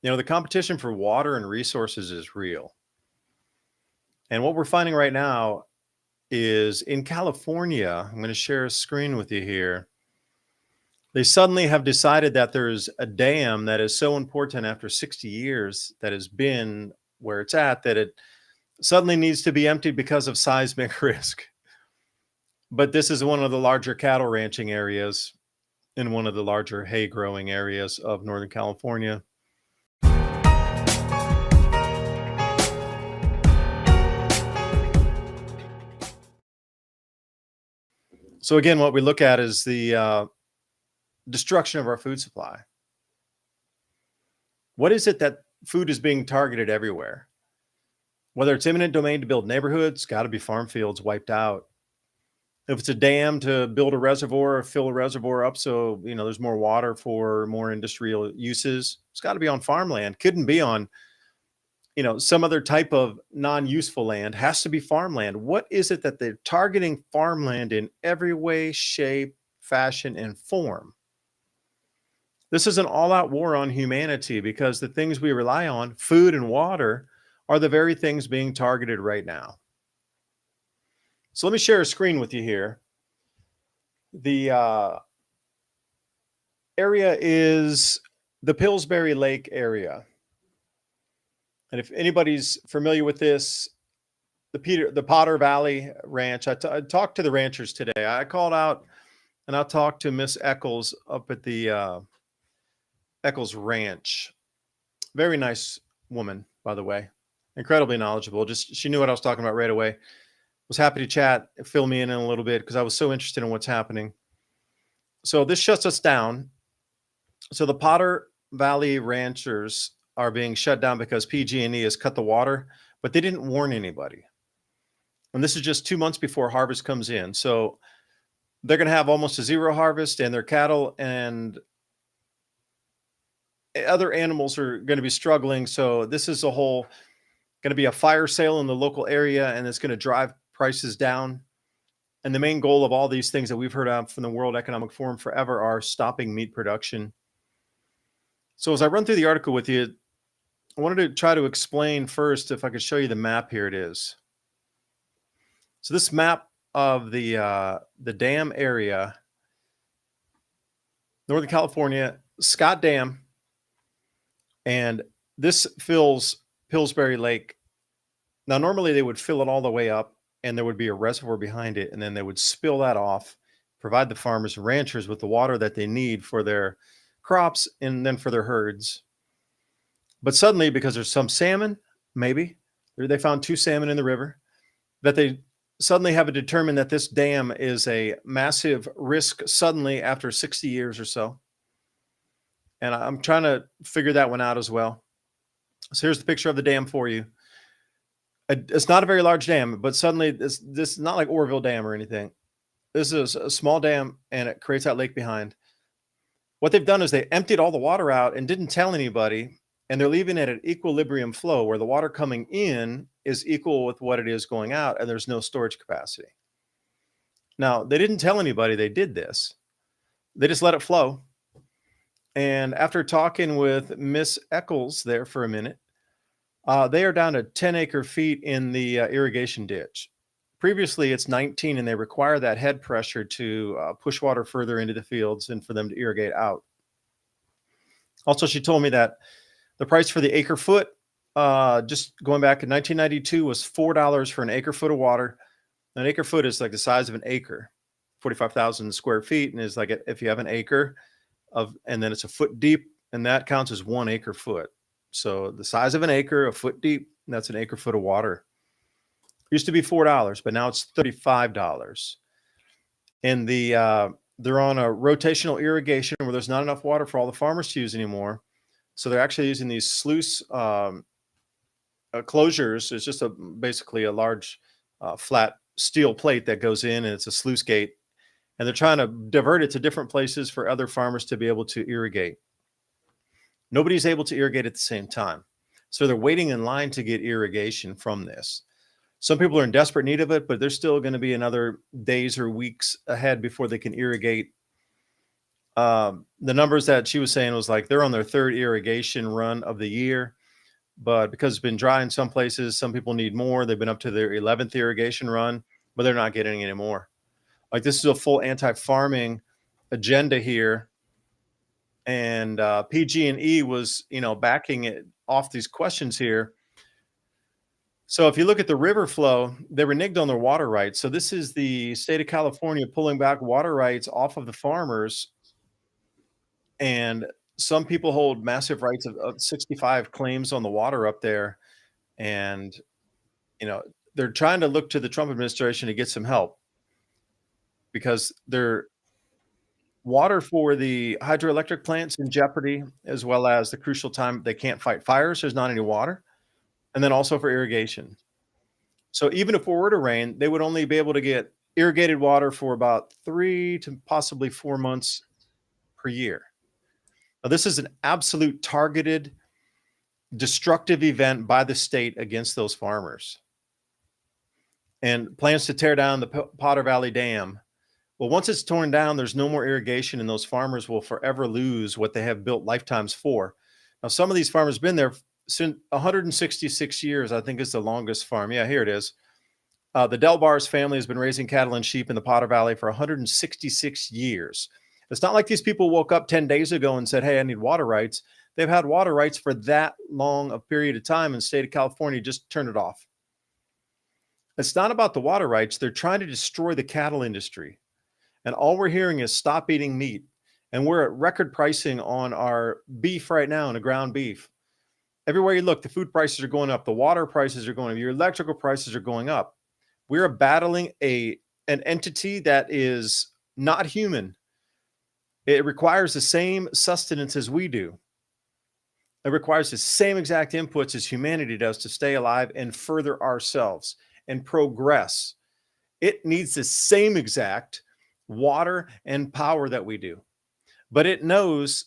The competition for water and resources is real. And what we're finding right now is in California, I'm going to share a screen with you here. They suddenly have decided that there's a dam that is so important after 60 years that has been where it's at, that it suddenly needs to be emptied because of seismic risk. But this is one of the larger cattle ranching areas in one of the larger hay growing areas of Northern California. So again, what we look at is the destruction of our food supply. What is it that food is being targeted everywhere? Whether it's eminent domain to build neighborhoods, got to be farm fields wiped out. If it's a dam to build a reservoir or fill a reservoir up so there's more water for more industrial uses, it's got to be on farmland. Couldn't be on some other type of non-useful land. Has to be farmland. What is it that they're targeting farmland in every way, shape, fashion, and form? This is an all-out war on humanity because the things we rely on, food and water, are the very things being targeted right now. So let me share a screen with you here. The area is the Pillsbury Lake area. And if anybody's familiar with this, the Potter Valley Ranch, I talked to the ranchers today. I called out and I talked to Miss Eccles up at the Eccles Ranch. Very nice woman, by the way. Incredibly knowledgeable. She knew what I was talking about right away. Was happy to chat, fill me in a little bit because I was so interested in what's happening. So this shuts us down. So the Potter Valley ranchers are being shut down because PG&E has cut the water, but they didn't warn anybody. And this is just 2 months before harvest comes in. So they're going to have almost a zero harvest, and their cattle and other animals are going to be struggling. So this is going to be a fire sale in the local area, and it's going to drive prices down. And the main goal of all these things that we've heard of from the World Economic Forum forever are stopping meat production. So as I run through the article with you, I wanted to try to explain first, if I could show you the map. Here it is. So this map of the dam area, Northern California, Scott Dam, and this fills Pillsbury Lake. Now, normally they would fill it all the way up, and there would be a reservoir behind it, and then they would spill that off, provide the farmers and ranchers with the water that they need for their crops and then for their herds. But suddenly, because there's some salmon, maybe, they found 2 salmon in the river, that they suddenly have determined that this dam is a massive risk suddenly after 60 years or so. And I'm trying to figure that one out as well. So here's the picture of the dam for you. It's not a very large dam, but suddenly this is not like Oroville Dam or anything. This is a small dam, and it creates that lake behind. What they've done is they emptied all the water out and didn't tell anybody, and they're leaving it at equilibrium flow where the water coming in is equal with what it is going out, and there's no storage capacity. Now, they didn't tell anybody they did this. They just let it flow. And after talking with Miss Eccles there for a minute, they are down to 10 acre feet in the irrigation ditch. Previously, it's 19, and they require that head pressure to push water further into the fields and for them to irrigate out. Also, she told me that the price for the acre foot, just going back in 1992, was $4 for an acre foot of water. An acre foot is like the size of an acre, 45,000 square feet, and is like if you have an acre and then it's a foot deep, and that counts as 1 acre foot. So the size of an acre, a foot deep, that's an acre foot of water. It used to be $4, but now it's $35. And they're on a rotational irrigation where there's not enough water for all the farmers to use anymore. So they're actually using these sluice closures. It's just basically a large flat steel plate that goes in, and it's a sluice gate. And they're trying to divert it to different places for other farmers to be able to irrigate. Nobody's able to irrigate at the same time. So they're waiting in line to get irrigation from this. Some people are in desperate need of it, but there's still going to be another days or weeks ahead before they can irrigate The numbers that she was saying was like they're on their third irrigation run of the year, but because it's been dry in some places, some people need more. They've been up to their 11th irrigation run, but they're not getting any more. Like this is a full anti-farming agenda here, and PG&E was, backing it off these questions here. So if you look at the river flow, they reneged on their water rights. So this is the state of California pulling back water rights off of the farmers, and some people hold massive rights of 65 claims on the water up there, and you know they're trying to look to the Trump administration to get some help because their water for the hydroelectric plants in jeopardy, as well as the crucial time they can't fight fires. There's not any water, and then also for irrigation. So even if it were to rain, they would only be able to get irrigated water for about 3 to possibly 4 months per year. Now, this is an absolute targeted, destructive event by the state against those farmers. And plans to tear down the Potter Valley Dam. Well, once it's torn down, there's no more irrigation, and those farmers will forever lose what they have built lifetimes for. Now, some of these farmers have been there since 166 years, I think is the longest farm. Yeah, here it is. The Delbars family has been raising cattle and sheep in the Potter Valley for 166 years. It's not like these people woke up 10 days ago and said, hey, I need water rights. They've had water rights for that long a period of time, and the state of California just turned it off. It's not about the water rights. They're trying to destroy the cattle industry. And all we're hearing is stop eating meat. And we're at record pricing on our beef right now, and the ground beef. Everywhere you look, the food prices are going up. The water prices are going up. Your electrical prices are going up. We're battling an entity that is not human. It requires the same sustenance as we do. It requires the same exact inputs as humanity does to stay alive and further ourselves and progress. It needs the same exact water and power that we do. But it knows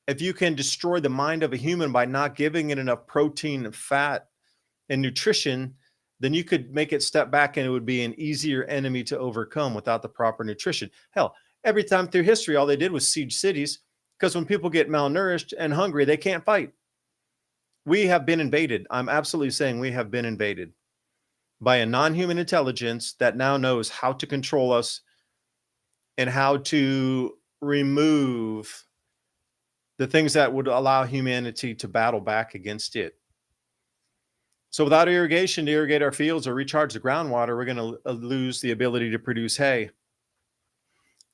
if you can destroy the mind of a human by not giving it enough protein, fat, and nutrition, then you could make it step back and it would be an easier enemy to overcome without the proper nutrition. Hell, every time through history, all they did was siege cities, because when people get malnourished and hungry, they can't fight. We have been invaded. I'm absolutely saying we have been invaded by a non-human intelligence that now knows how to control us and how to remove the things that would allow humanity to battle back against it. So without irrigation to irrigate our fields or recharge the groundwater, we're going to lose the ability to produce hay.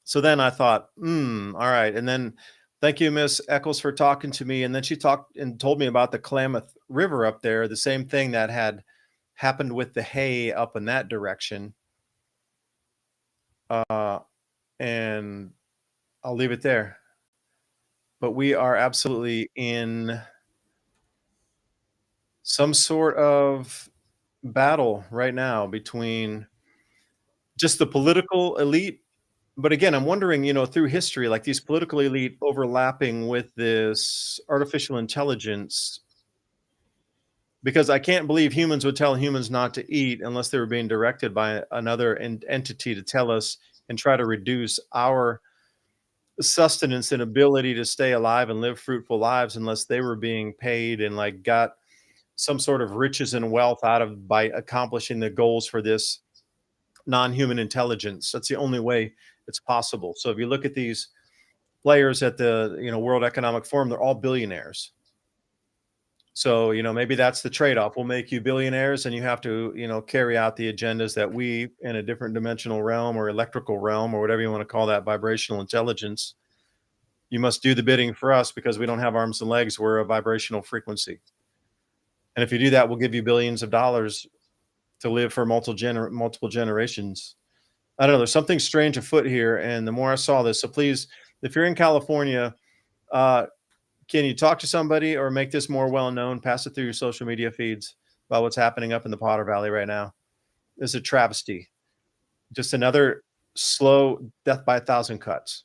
So then I thought, all right. And then thank you, Miss Eccles, for talking to me. And then she talked and told me about the Klamath River up there, the same thing that had happened with the hay up in that direction. And I'll leave it there. But we are absolutely in some sort of battle right now between just the political elite. But again, I'm wondering, through history, like these political elite overlapping with this artificial intelligence, because I can't believe humans would tell humans not to eat unless they were being directed by another entity to tell us and try to reduce our sustenance and ability to stay alive and live fruitful lives unless they were being paid and like got some sort of riches and wealth out of by accomplishing the goals for this non-human intelligence. That's the only way it's possible. So if you look at these players at the World Economic Forum, they're all billionaires. So maybe that's the trade-off. We'll make you billionaires, and you have to carry out the agendas that we in a different dimensional realm or electrical realm or whatever you want to call that, vibrational intelligence. You must do the bidding for us because we don't have arms and legs. We're a vibrational frequency. And if you do that, we'll give you billions of dollars to live for multiple generations. I don't know. There's something strange afoot here. And the more I saw this, so please, if you're in California, can you talk to somebody or make this more well-known? Pass it through your social media feeds about what's happening up in the Potter Valley right now. It's a travesty. Just another slow death by 1,000 cuts.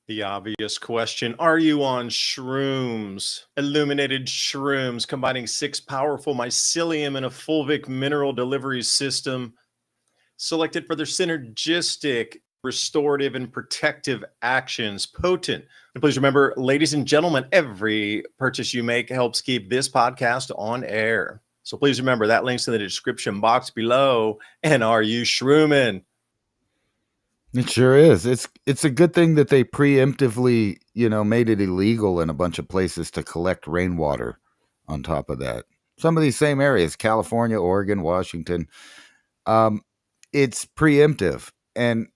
The obvious question, are you on shrooms? Illuminated shrooms, combining 6 powerful mycelium in a Fulvic mineral delivery system, selected for their synergistic restorative and protective actions potent. And please remember, ladies and gentlemen, every purchase you make helps keep this podcast on air. So please remember that link's in the description box below. And are you shrooming? It sure is. It's a good thing that they preemptively, made it illegal in a bunch of places to collect rainwater on top of that. Some of these same areas, California, Oregon, Washington, it's preemptive. And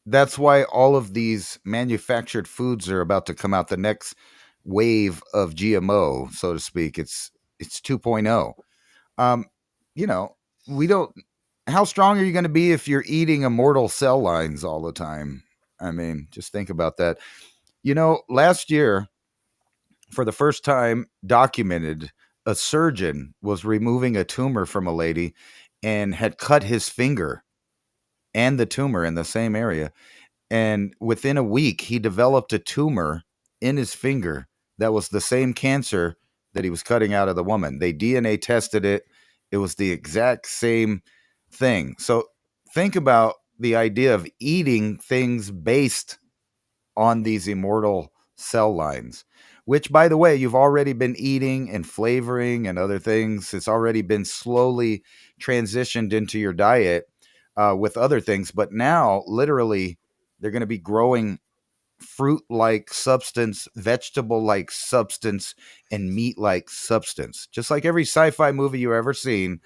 that's why all of these manufactured foods are about to come out. The next wave of GMO, so to speak, it's 2.0. Um, you know, we don't. How strong are you going to be if you're eating immortal cell lines all the time? I mean, just think about that. Last year, for the first time documented, a surgeon was removing a tumor from a lady and had cut his finger and the tumor in the same area. And within a week, he developed a tumor in his finger that was the same cancer that he was cutting out of the woman. They DNA tested it. It was the exact same thing. So think about the idea of eating things based on these immortal cell lines, which, by the way, you've already been eating and flavoring and other things. It's already been slowly transitioned into your diet with other things. But now, literally, they're going to be growing fruit like substance, vegetable like substance, and meat like substance. Just like every sci fi movie you've ever seen,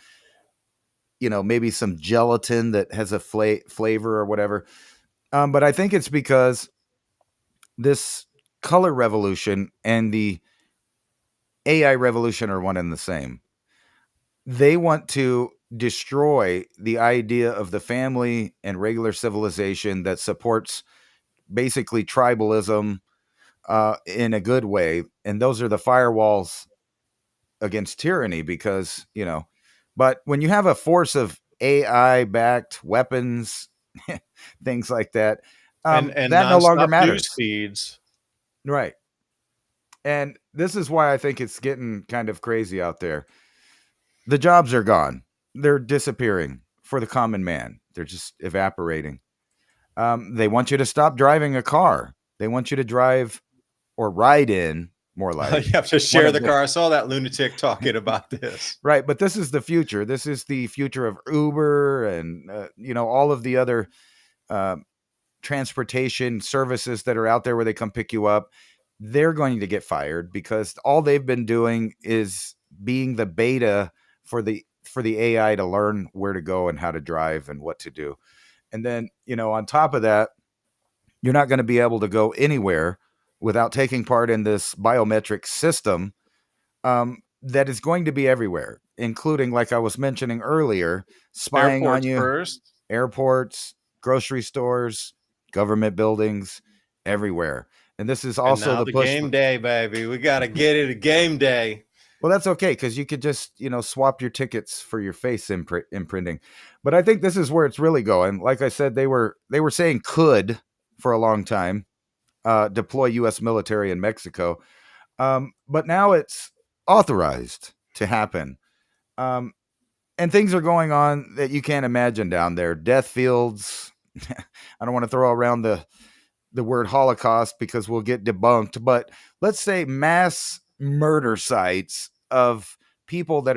maybe some gelatin that has a flavor or whatever. But I think it's because this color revolution and the AI revolution are one and the same. They want to destroy the idea of the family and regular civilization that supports basically tribalism in a good way. And those are the firewalls against tyranny because, but when you have a force of AI backed weapons, things like that, And that no longer nonstop news matters. feeds. Right. And this is why I think it's getting kind of crazy out there. The jobs are gone. They're disappearing for the common man. They're just evaporating. They want you to stop driving a car. They want you to drive or ride in, more like. You have to share the car. I saw that lunatic talking about this. Right, but this is the future. This is the future of Uber and all of the other transportation services that are out there where they come pick you up. They're going to get fired because all they've been doing is being the beta for the AI to learn where to go and how to drive and what to do. And then, on top of that, you're not going to be able to go anywhere without taking part in this biometric system that is going to be everywhere, including, like I was mentioning earlier, spying Airports on you, first. airports, grocery stores, government buildings, everywhere. And this is And also now the the push. game day, baby. We got to get it a game day. Well, that's okay because you could just, swap your tickets for your face imprinting. But I think this is where it's really going. Like I said, they were saying could for a long time deploy U.S. military in Mexico, but now it's authorized to happen. And things are going on that you can't imagine down there. Death fields. I don't want to throw around the word Holocaust because we'll get debunked, but let's say mass murder sites of people that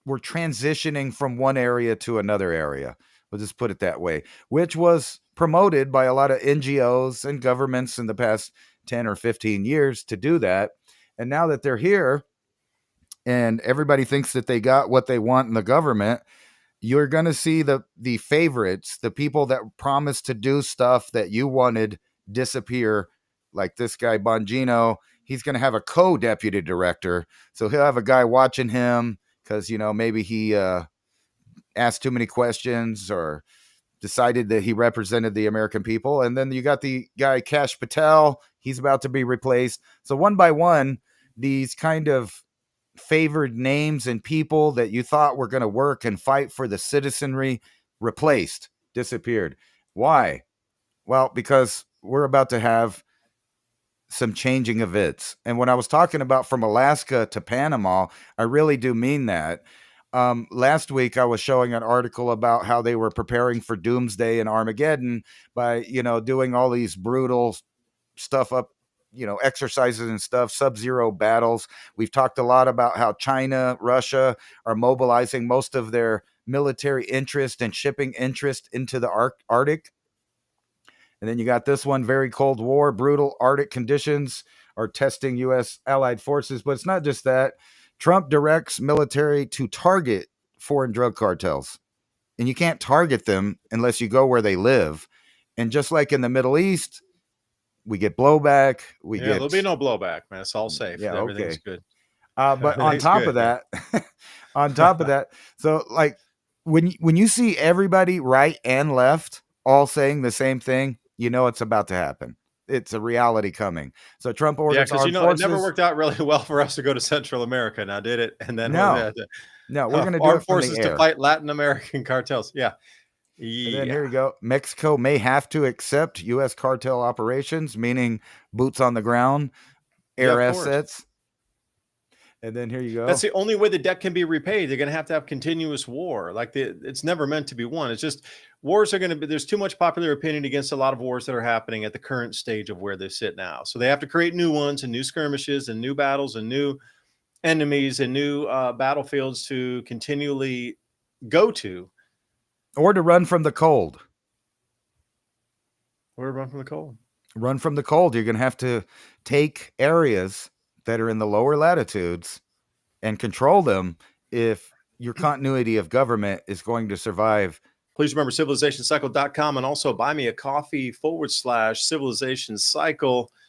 were transitioning from one area to another area. We'll just put it that way, which was promoted by a lot of NGOs and governments in the past 10 or 15 years to do that. And now that they're here and everybody thinks that they got what they want in the government, you're going to see the favorites, the people that promised to do stuff that you wanted, disappear. Like this guy Bongino, he's going to have a co-deputy director, so he'll have a guy watching him because maybe he asked too many questions or decided that he represented the American people. And then you got the guy Kash Patel, he's about to be replaced. So one by one, these kind of favored names and people that you thought were going to work and fight for the citizenry replaced, disappeared. Why? Well, because we're about to have some changing events. And when I was talking about from Alaska to Panama, I really do mean that. Last week, I was showing an article about how they were preparing for doomsday and Armageddon by, doing all these brutal stuff up, exercises and stuff, sub-zero battles. We've talked a lot about how China, Russia are mobilizing most of their military interest and shipping interest into the Arctic. And then you got this one, very cold war, brutal Arctic conditions are testing U.S. allied forces. But it's not just that. Trump directs military to target foreign drug cartels. And you can't target them unless you go where they live. And just like in the Middle East, we get blowback. There'll be no blowback, man. It's all safe. Yeah, Everything's okay. good. But on top of that, so like when you see everybody right and left all saying the same thing, it's about to happen. It's a reality coming. So Trump orders because armed it forces. never worked out really well for us to go to Central America. Now, did it? And then No, we're going to do armed it from forces the air. to fight Latin American cartels. Yeah. And then here you go. Mexico may have to accept U.S. cartel operations, meaning boots on the ground, air assets. And then here you go. That's the only way the debt can be repaid. They're going to have continuous war. It's never meant to be won. It's just wars are going to be, there's too much popular opinion against a lot of wars that are happening at the current stage of where they sit now. So they have to create new ones and new skirmishes and new battles and new enemies and new battlefields to continually go to. Or to run from the cold. Or run from the cold. Run from the cold. You're going to have to take areas that are in the lower latitudes and control them if your continuity of government is going to survive. Please remember civilizationcycle.com and also buy me a coffee /civilization cycle.